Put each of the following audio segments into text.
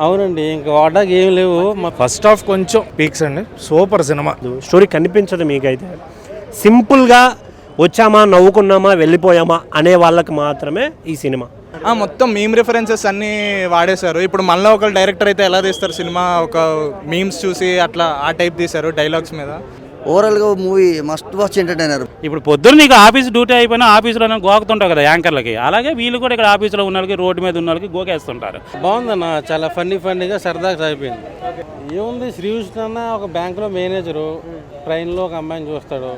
అవునండి, ఇంకా వాడడానికి ఏం లేవు. ఫస్ట్ హాఫ్ కొంచెం పీక్స్ అండి, సూపర్ సినిమా. స్టోరీ కనిపించదు మీకైతే. సింపుల్గా వచ్చామా, నవ్వుకున్నామా, వెళ్ళిపోయామా అనే వాళ్ళకి మాత్రమే ఈ సినిమా. మొత్తం మీమ్ రిఫరెన్సెస్ అన్నీ వాడేశారు. ఇప్పుడు మళ్ళీ ఒక డైరెక్టర్ అయితే ఎలా తీస్తారు సినిమా, ఒక మీమ్స్ చూసి అట్లా ఆ టైప్ తీశారు డైలాగ్స్ మీద. ఓవరాల్గా మూవీ మస్ట్ వాచ్ ఎంటర్టైనర్. ఇప్పుడు పొద్దున్న నీకు ఆఫీస్ డ్యూటీ అయిపోయినా ఆఫీసులో గోకుతుంటావు కదా యాంకర్లకి, అలాగే వీళ్ళు కూడా ఇక్కడ ఆఫీసులో ఉన్న వాళ్ళకి, రోడ్డు మీద ఉన్న వాళ్ళకి గోకేస్తుంటారు. బాగుందన్న, చాలా ఫన్నీగా సరదాగా అయిపోయింది. ఏముంది, శ్రీకృష్ణ అన్న ఒక బ్యాంకులో మేనేజరు ట్రైన్లో ఒక అమ్మాయిని చూస్తాడు.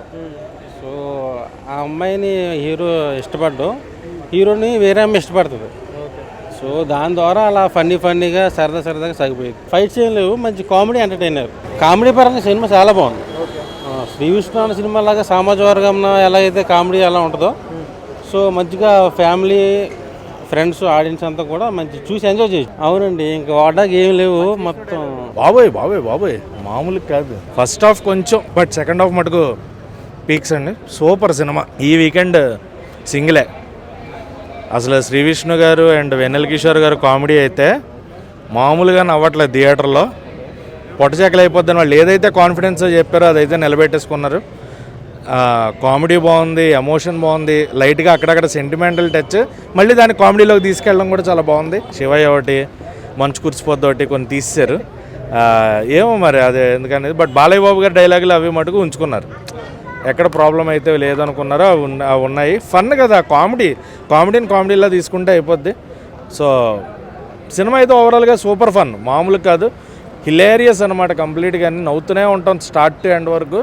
సో ఆ అమ్మాయిని హీరో ఇష్టపడ్డు, హీరోని వేరే అమ్మాయి ఇష్టపడుతుంది. సో దాని ద్వారా అలా ఫన్నీగా సరదాగా సాగిపోయింది. ఫైట్స్ ఏం లేవు, మంచి కామెడీ ఎంటర్టైనర్. కామెడీ పరంగా సినిమా చాలా బాగుంది. శ్రీకృష్ణ అనే సినిమా లాగా సామాజిక వర్గం ఎలా అయితే కామెడీ ఎలా ఉంటుందో, సో మంచిగా ఫ్యామిలీ ఫ్రెండ్స్ ఆడియన్స్ అంతా కూడా మంచి చూసి ఎంజాయ్ చేయొచ్చు. అవునండి, ఇంకా వాడడానికి ఏం లేవు మొత్తం. బాబోయ్ మామూలు కాదు. ఫస్ట్ హాఫ్ కొంచెం, బట్ సెకండ్ హాఫ్ మటుకు పీక్స్ అండి, సూపర్ సినిమా. ఈ వీకెండ్ సింగిలే అసలు. శ్రీ విష్ణు గారు అండ్ వెన్నెల కిషోర్ గారు కామెడీ అయితే మామూలుగా నవ్వట్లేదు. థియేటర్లో పొట్టచెక్కలు అయిపోద్దని వాళ్ళు ఏదైతే కాన్ఫిడెన్స్ చెప్పారో అదైతే నిలబెట్టేసుకున్నారు. కామెడీ బాగుంది, ఎమోషన్ బాగుంది, లైట్గా అక్కడక్కడ సెంటిమెంటల్ టచ్, మళ్ళీ దాన్ని కామెడీలోకి తీసుకెళ్ళడం కూడా చాలా బాగుంది. శివయ్య ఒకటి, మంచు కురిసిపోద్ది ఒకటి కొన్ని తీసేశారు. ఏమో మరి అదే ఎందుకనేది, బట్ బాలయ్య బాబు గారి డైలాగులు అవి మటుకు ఉంచుకున్నారు. ఎక్కడ ప్రాబ్లం అయితే లేదనుకున్నారో అవి ఉన్నాయి. ఫన్ కదా, కామెడీలా తీసుకుంటే అయిపోద్ది. సో సినిమా అయితే ఓవరాల్గా సూపర్ ఫన్, మామూలు కాదు, హిలేరియస్ అనమాట. కంప్లీట్గా అన్ని నవ్వుతూనే ఉంటాం స్టార్ట్ టు ఎండ్ వరకు.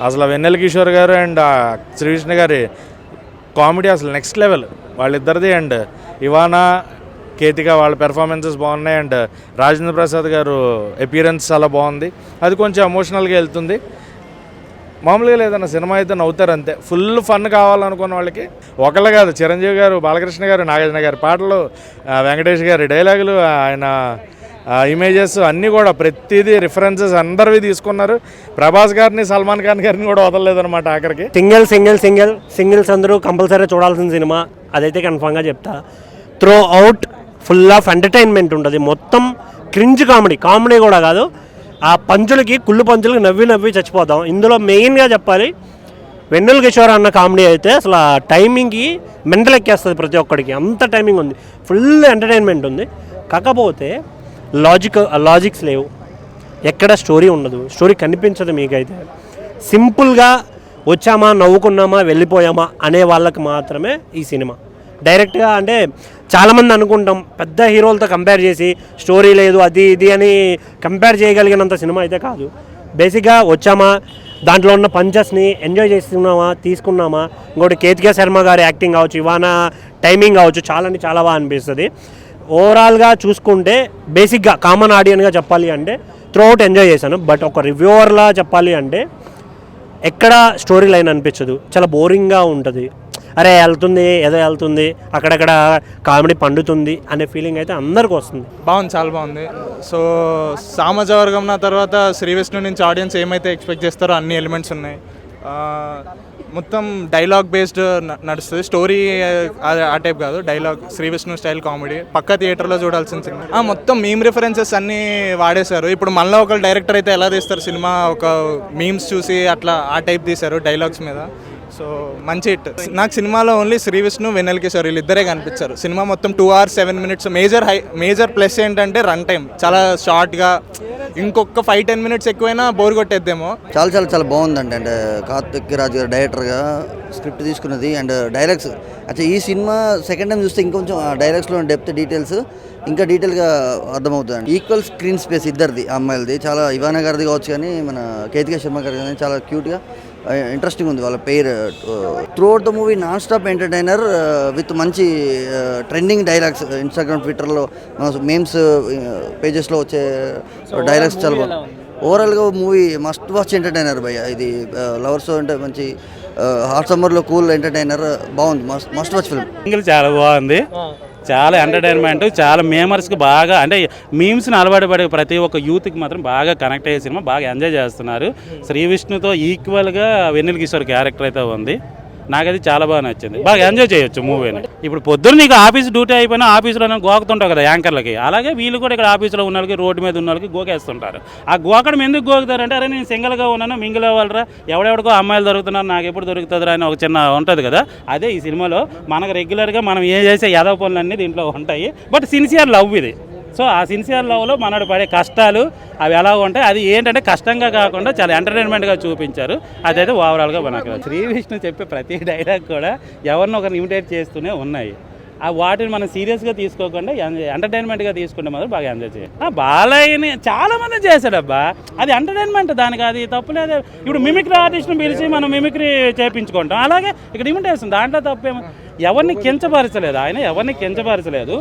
అసలు వెన్నెల కిషోర్ గారు అండ్ శ్రీకృష్ణ గారి కామెడీ అసలు నెక్స్ట్ లెవెల్ వాళ్ళిద్దరిది. అండ్ ఇవానా, కేతిక వాళ్ళ పెర్ఫార్మెన్సెస్ బాగున్నాయి. అండ్ రాజేంద్ర ప్రసాద్ గారు అపియరెన్స్ చాలా బాగుంది. అది కొంచెం ఎమోషనల్గా వెళ్తుంది. మామూలుగా లేదన్న సినిమా అయితే నవ్వుతారు అంతే. ఫుల్ ఫన్ కావాలనుకున్న వాళ్ళకి ఒకళ్ళు కాదు, చిరంజీవి గారు, బాలకృష్ణ గారు, నాగార్జున గారి పాటలు, వెంకటేష్ గారి డైలాగులు, ఆయన ఇమేజెస్ అన్నీ కూడా ప్రతిదీ రిఫరెన్సెస్ అందరివి తీసుకున్నారు. ప్రభాస్ గారిని, సల్మాన్ ఖాన్ గారిని కూడా వదలలేదన్నమాట ఆఖరికి. సింగిల్స్ అందరూ కంపల్సరీ చూడాల్సిన సినిమా అదైతే కన్ఫామ్గా చెప్తా. Throw out full of entertainment ఉంటుంది. మొత్తం క్రింజ్ కామెడీ కూడా కాదు, ఆ కుళ్ళు పంచులకి నవ్వి చచ్చిపోతాం. ఇందులో మెయిన్గా చెప్పాలి, వెన్నెల కిషోర్ అన్న కామెడీ అయితే అసలు టైమింగ్కి మెంటల్ ఎక్కేస్తుంది ప్రతి ఒక్కడికి, అంత టైమింగ్ ఉంది. ఫుల్ ఎంటర్టైన్మెంట్ ఉంది. కాకపోతే లాజిక్స్ లేవు, ఎక్కడ స్టోరీ ఉండదు, స్టోరీ కనిపించదు మీకైతే. సింపుల్గా వచ్చామా, నవ్వుకున్నామా, వెళ్ళిపోయామా అనే వాళ్ళకి మాత్రమే ఈ సినిమా. డైరెక్ట్గా అంటే చాలామంది అనుకుంటాం పెద్ద హీరోలతో కంపేర్ చేసి స్టోరీ లేదు అది ఇది అని కంపేర్ చేయగలిగినంత సినిమా అయితే కాదు. బేసిక్గా వచ్చామా, దాంట్లో ఉన్న పంచెస్ని ఎంజాయ్ చేస్తున్నామా, తీసుకున్నామా. ఇంకోటి కేతిక శర్మ గారి యాక్టింగ్ కావచ్చు, ఇవానా టైమింగ్ కావచ్చు, చాలా బాగా అనిపిస్తుంది. ఓవరాల్గా చూసుకుంటే బేసిక్గా కామన్ ఆడియన్గా చెప్పాలి అంటే త్రూఅవుట్ ఎంజాయ్ చేశాను. బట్ ఒక రివ్యూవర్లా చెప్పాలి అంటే ఎక్కడ స్టోరీ లైన్ అనిపించదు, చాలా బోరింగ్గా ఉంటుంది. అరే ఏదో వెళ్తుంది అక్కడక్కడ కామెడీ పండుతుంది అనే ఫీలింగ్ అయితే అందరికీ వస్తుంది. బాగుంది, చాలా బాగుంది. సో సామాజ వర్గం నా తర్వాత శ్రీ విష్ణు నుంచి ఆడియన్స్ ఏమైతే ఎక్స్పెక్ట్ చేస్తారో అన్ని ఎలిమెంట్స్ ఉన్నాయి. మొత్తం డైలాగ్ బేస్డ్ నడుస్తుంది, స్టోరీ ఆ టైప్ కాదు, dialogue Sri Vishnu style comedy పక్కా థియేటర్లో చూడాల్సిన సినిమా. మొత్తం మీమ్ రిఫరెన్సెస్ అన్నీ వాడేశారు. ఇప్పుడు మళ్ళీ ఒక డైరెక్టర్ అయితే ఎలా తీస్తారు సినిమా, ఒక మీమ్స్ చూసి అట్లా ఆ టైప్ తీశారు డైలాగ్స్ మీద. సో మంచి హిట్. నాకు సినిమాలో ఓన్లీ శ్రీ విష్ణు, వెన్నెల కిషోర్ వీళ్ళిద్దరే కనిపించారు. సినిమా మొత్తం 2 hours 7 minutes. మేజర్ ప్లస్ ఏంటంటే రన్ టైం చాలా షార్ట్గా, ఇంకొక 5-10 minutes ఎక్కువైనా బోర్ కొట్టేద్దేమో. చాలా బాగుందండి. అంటే కార్తిక్ రాజు గారు డైరెక్టర్గా స్క్రిప్ట్ తీసుకున్నది అండ్ డైలాగ్స్. ఈ సినిమా సెకండ్ టైం చూస్తే ఇంకొంచెం డైలాగ్స్లో డెప్త్ డీటెయిల్స్ ఇంకా డీటెయిల్గా అర్థమవుతుంది. ఈక్వల్ స్క్రీన్ స్పేస్ ఇద్దరిది, అమ్మాయిలది. చాలా ఇవానా గారిది కావచ్చు, కానీ మన కేతిక శర్మ గారి కానీ చాలా క్యూట్గా ఇంట్రెస్టింగ్ ఉంది వాళ్ళ పేరు. Throughout the movie non stop entertainer with మంచి ట్రెండింగ్ డైలాగ్స్. ఇన్స్టాగ్రామ్, ట్విట్టర్లో, మేమ్స్ పేజెస్లో వచ్చే డైలాగ్స్ చాలా బాగుంది. ఓవరాల్గా మూవీ మస్ట్ వాచ్ ఎంటర్టైనర్ భయ్య. ఇది లవర్స్ అంటే మంచి హాట్ సమ్మర్లో కూల్ ఎంటర్టైనర్, బాగుంది, మస్ట్ వాచ్ ఫిల్మ్. చాలా బాగుంది, చాలా ఎంటర్టైన్మెంట్, చాలా మేమర్స్కి బాగా అంటే మీమ్స్ని అలవాటు పడే ప్రతి ఒక్క యూత్కి మాత్రం బాగా కనెక్ట్ అయ్యే సినిమా, బాగా ఎంజాయ్ చేస్తున్నారు. శ్రీ విష్ణుతో ఈక్వల్గా వెన్నెల కిషోర్ క్యారెక్టర్ అయితే ఉంది. నాకు అది చాలా బాగా నచ్చింది, బాగా ఎంజాయ్ చేయొచ్చు మూవీని. ఇప్పుడు పొద్దున్న నీకు ఆఫీస్ డ్యూటీ అయిపోయినా ఆఫీసులో గోకుతుంటావు కదా యాంకర్లకి, అలాగే వీళ్ళు కూడా ఇక్కడ ఆఫీసులో ఉన్న వాళ్ళకి రోడ్డు మీద ఉన్న వాళ్ళకి గోకేస్తుంటారు. ఆ గోకడం ఎందుకు గోకుతారంటే, అరే నేను సింగిల్గా ఉన్నాను మింగిల్ అవ్వాలరా, ఎవడెవడికో అమ్మాయిలు దొరుకుతున్నారు నాకు ఎప్పుడు దొరుకుతుందిరా అని ఒక చిన్న ఉంటుంది కదా, అదే ఈ సినిమాలో మనకు రెగ్యులర్గా మనం ఏం చేసే యాదవ పనులన్నీ దీంట్లో ఉంటాయి. బట్ సిన్సియర్ లవ్ ఇది. సో ఆ సిన్సియర్ లవ్లో మనడు పడే కష్టాలు అవి ఎలా ఉంటాయి, అది ఏంటంటే కష్టంగా కాకుండా చాలా ఎంటర్టైన్మెంట్గా చూపించారు. అదైతే ఓవరాల్గా మనకు శ్రీ విష్ణు చెప్పే ప్రతి డైలాగ్ కూడా ఎవరినో ఒకరిని ఇమిటేట్ చేస్తూనే ఉన్నాయి. ఆ వాటిని మనం సీరియస్గా తీసుకోకుండా ఎంటర్టైన్మెంట్గా తీసుకుంటే మాత్రం బాగా ఎంజాయ్ చేయాలి. బాలయ్యని చాలామంది చేశాడబ్బా, అది ఎంటర్టైన్మెంట్, దానికి అది తప్పులేదు. ఇప్పుడు మిమిక్రీ ఆర్టిస్ట్ని పిలిచి మనం మిమిక్రీ చేయించుకుంటాం, అలాగే ఇక్కడ ఇమిటేషన్, దాంట్లో తప్పేమో. ఎవరిని కించపరచలేదు ఆయన, ఎవరిని కించపరచలేదు.